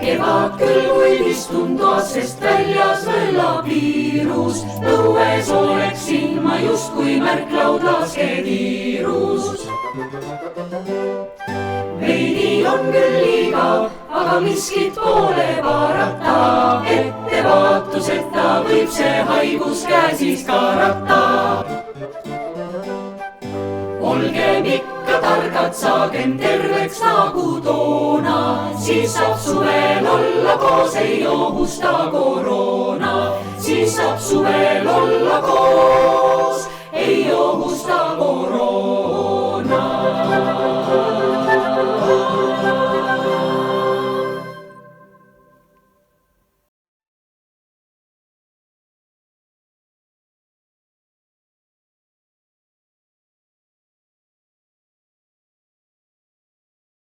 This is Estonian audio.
Kevad küll kuid istun toas, sest väljas möllab viirus. Õues oleksin ma justkui märklaud lasketiirus. Veidi on küll igav, aga miskit pole parata. Ettevaatuseta võib see haigus käsis karata. Olgem ikka targad, saagem terveks nagu toona. Siis saab suvel olla koos, ei ohusta koroona. Siis saab suvel olla koos, ei ohusta